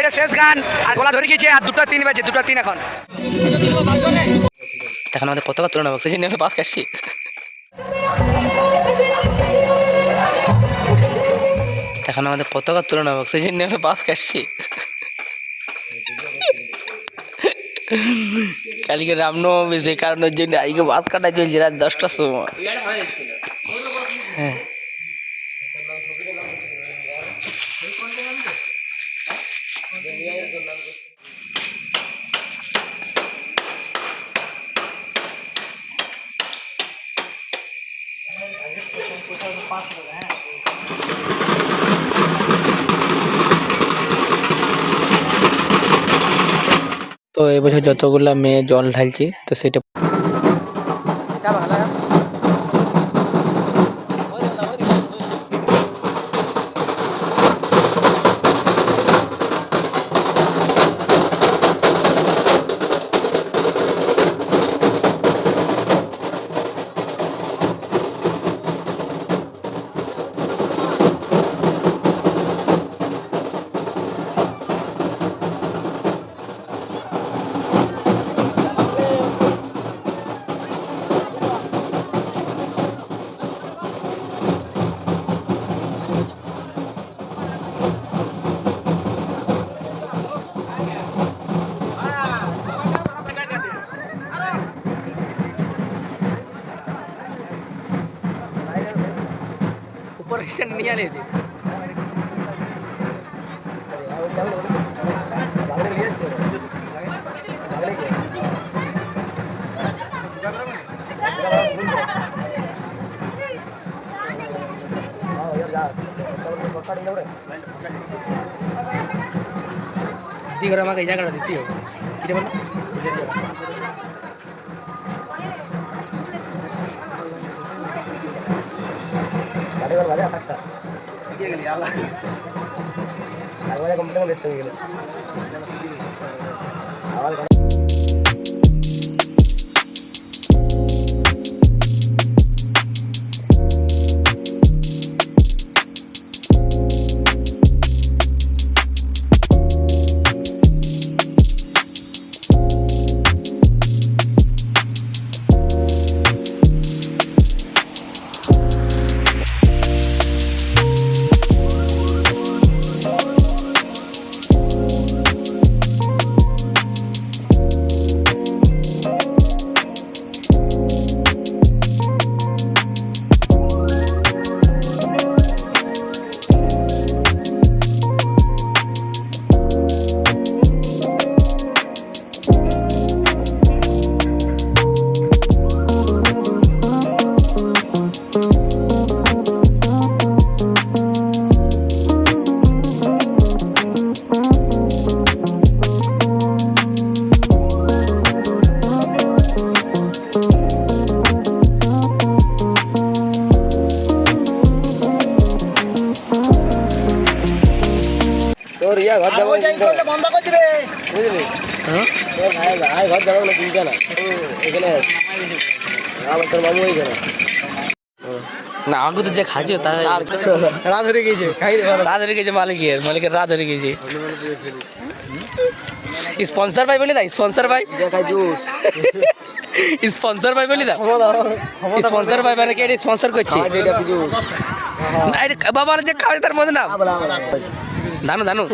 এটা শেষ গান আর গলা ধরে গিয়েছে আর 2টা 3 বাজে 2টা 3 এখন এখন আমাদের পতাকা তুলনা বক্স এই নিয়ে পাস কাটছি এখন আমাদের পতাকা তুলনা বক্স এই নিয়ে পাস কাটছি কালকে রামনবমী সেই কারণের জন্য আজকে বাস কাটা চলছে রাত 10টার সময় হ্যাঁ তো এবছর যতগুলা মেয়ে জল ঢালছি তো সেটা নিয়ে আলে আমাকে এই জায়গাটা দিতে হবে না আমাকে তো যে খাচ্ছে তার রাত ধরে গেছে রাত ধরে গেছে মালিকের রাত ধরে গেছে স্পন্সর ভাই বলি না স্পন্সর ভাই স্পন্সর ভাই বলি না স্পন্সর ভাই মানে কে স্পন্সর করছে বাবার যে খাওয়া তার মধ্যে না দানু দানু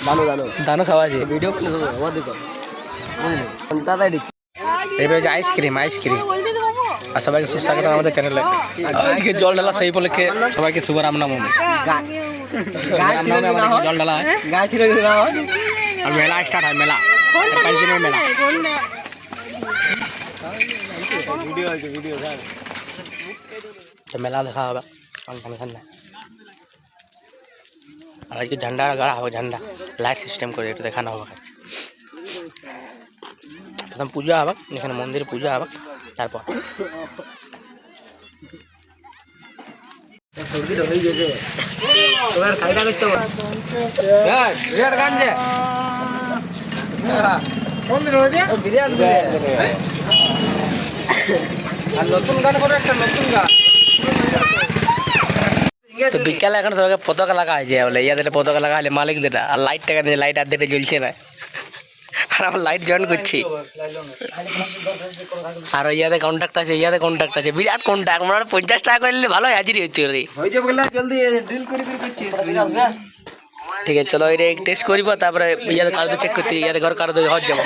দানু দানু দানু খাওয়া আছে ভিডিও এবারে যে আইসক্রিম আইসক্রিম আর সবাইকে সুস্বাগত আমাদের চ্যানেলে আজকে জল ঢালা সেই উপলক্ষে সবাইকে শুভ রামনবমী জল ঢালা আর মেলা স্টার্ট হয় মেলা মেলা মেলা দেখা হবে আর আজকে ঝান্ডা গাড়া হবে ঝান্ডা লাইট সিস্টেম করে একটু দেখানো হবে প্রথম পূজা হবে এখানে মন্দিরে পূজা হবে তারপর নতুন গান করে একটা নতুন গান তো বিকালে এখন সবাইকে পতাকা লাগা হয়েছে বলে ইয়াদের পতাকা লাগা হলে মালিকদের আর লাইট টাকা নিয়ে লাইট আর্ধেকটা জ্বলছে না আর আমরা লাইট জয়েন করছি আর ইয়াদের কন্ট্যাক্ট আছে বিরাট কন্ট্যাক্ট মনে হয় 50 টাকা করে নিলে ভালো হাজিরি হইতে রে ঠিক আছে চলো এটা টেস্ট করবো তারপরে ইয়াদের কার্ড চেক করতে ইয়াদের ঘর কার্ড হজ যাবো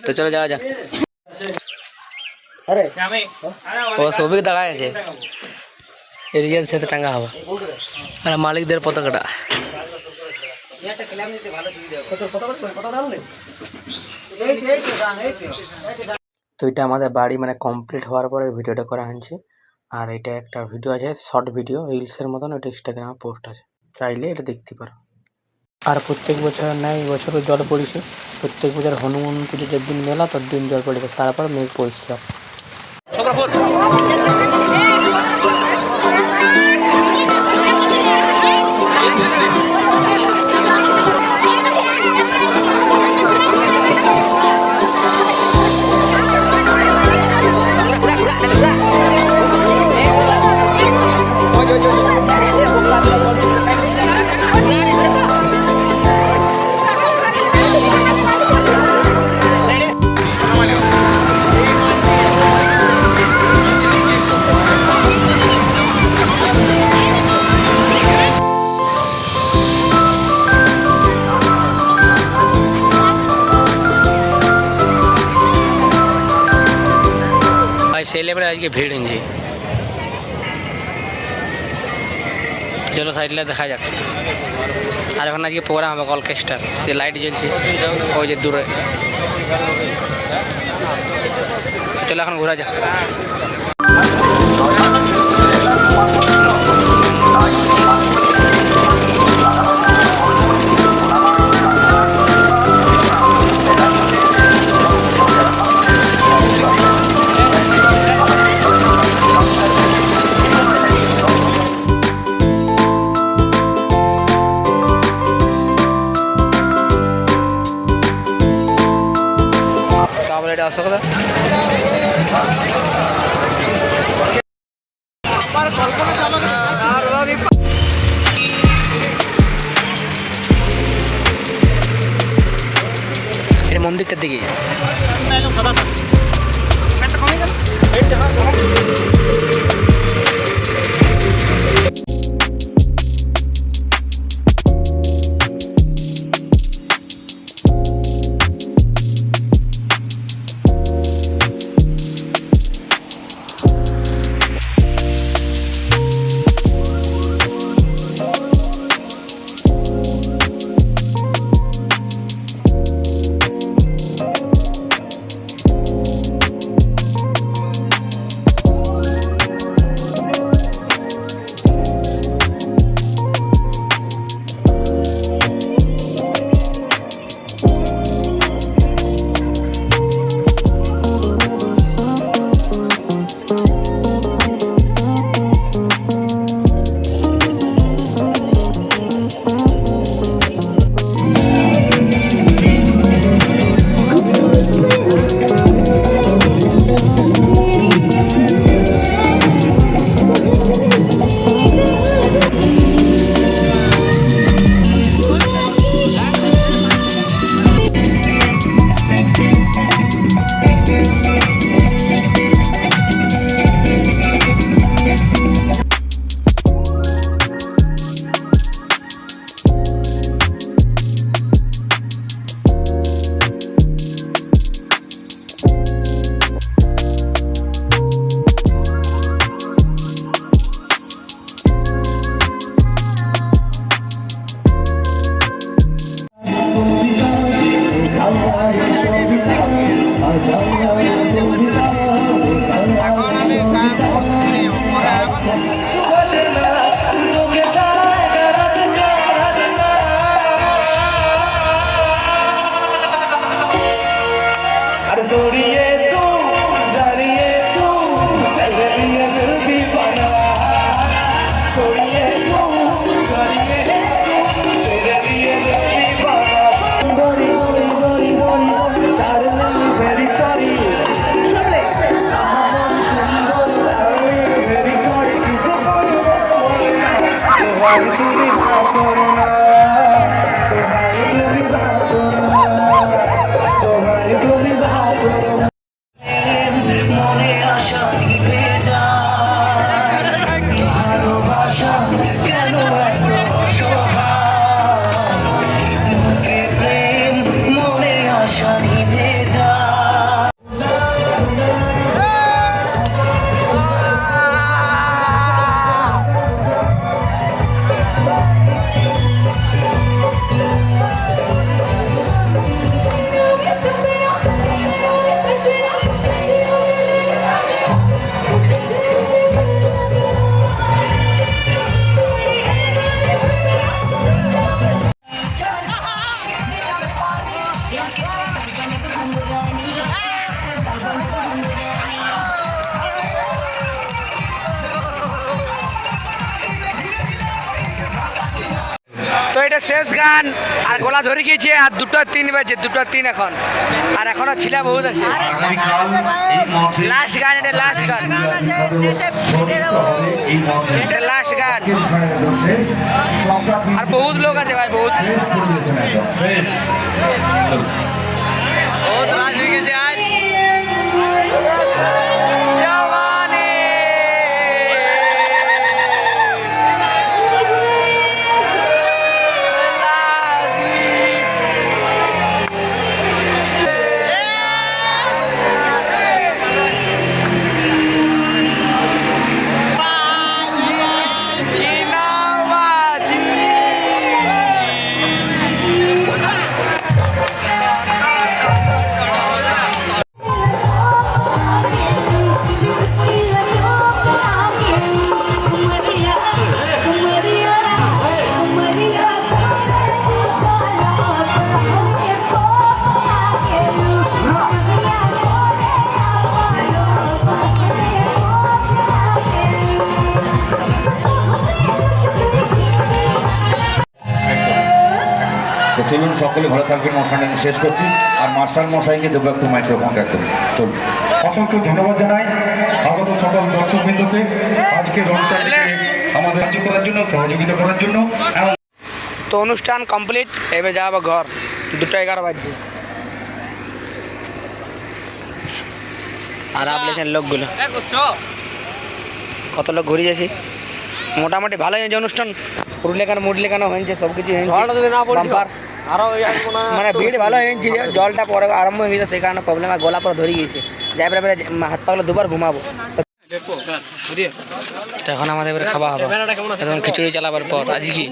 তো চলো যাওয়া যাক ও সবিক দাঁড়ায় আছে এরিয়ার সাথে টাঙ্গা হবো আর মালিকদের পতাকাটা তো এটা আমাদের বাড়ি মানে কমপ্লিট হওয়ার পরে ভিডিওটা করা হয়েছে আর এটা একটা ভিডিও আছে শর্ট ভিডিও রিলসের মতন ওটা ইনস্টাগ্রামে পোস্ট আছে চাইলে এটা দেখতে পারো আর প্রত্যেক বছর নেয় বছরও জল পড়েছে প্রত্যেক বছর হনুমান পুজো যেদিন মেলা ততদিন জল পড়েছে তারপর মেঘ পরিষ্কার সেই লেভেলে আজকে ভিড় হয়েছে চলো সাইডলে দেখা যাক আর এখন আজকে প্রোগ্রাম হবে অর্কেস্ট্রা যে লাইট জ্বলছে ওই যে দূরে চলো এখন ঘোরা যাক অশোকদা এটা মন্দিরটার দিকে এটা শেষ গান আর গলা ধরে গিয়েছে আর 2:03 বাজে 2:03 এখন আর এখনো ছিলা বহুত আছে লাস্ট গান এটা লাস্ট গান এটা লাস্ট গান আর বহুত লোক আছে ভাই বহুত বহুত রাত হয়ে গেছে আজ চলুন সকলে ভালো থাকবেন অনুষ্ঠানটা শেষ করছি আর মাস্টার মশাইকে দেবো একটু মাইক্রোফোন একদম চলুন অসংখ্য ধন্যবাদ জানাই আগত সকল দর্শকবৃন্দকে আজকের অনুষ্ঠানটিকে আমাদের সাহায্য করার জন্য সহযোগিতা করার জন্য। তো অনুষ্ঠান কমপ্লিট এবার যাবো ঘর 2:11 বাজছে আর আপনি লোকগুলো কত লোক ঘুরে যাচ্ছি মোটামুটি ভালোই হয়েছে অনুষ্ঠান পুরুলিয়াখানো মুরলিখানো হয়েছে সব কিছু হয়েছে মানে ভিড় ভালো হয়েছে জলটা পরে আরম্ভ হয়ে গেছে সেই কারণে প্রবলেম আর গলা পরে ধরে গিয়েছে যাই পরে হাত পাগুলো দুবার ঘুমাবো এখন আমাদের এবারে খাওয়া হবে এখন খিচুড়ি চালাবার পর আজ কি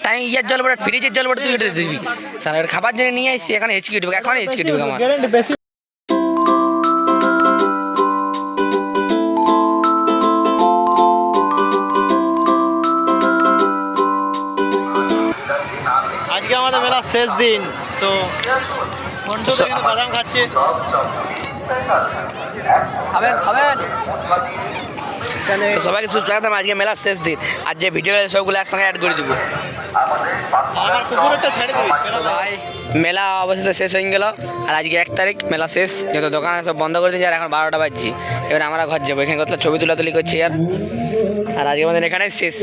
টাইম ইয়ার জল বলে ফ্রিজের জল বলে তুই এটা দিবি স্যার খাবার জন্য নিয়ে আসছি এখন হেঁচকি উঠবে এখন হেঁচকি উঠবে আমার আজকে আমাদের মেলা শেষ দিন তো বাদাম খাচ্ছে খাবেন খাবেন সবাইকে সুস্থ থাকতাম আজকে মেলা শেষ দিন আর যে ভিডিও সবগুলো একসঙ্গে অ্যাড করে দেবো আমার কুকুরটা ছেড়ে দিবি ভাই মেলা অবশেষে শেষ হয়ে গেল আর আজকে 1 তারিখ মেলা শেষ যত দোকান সব বন্ধ করে দিয়েছে আর এখন 12টা বাজছে এবার আমরা ঘর যাবো এখানে কত ছবি তুলাতুলি করছি আর আজকে আমাদের এখানে শেষ।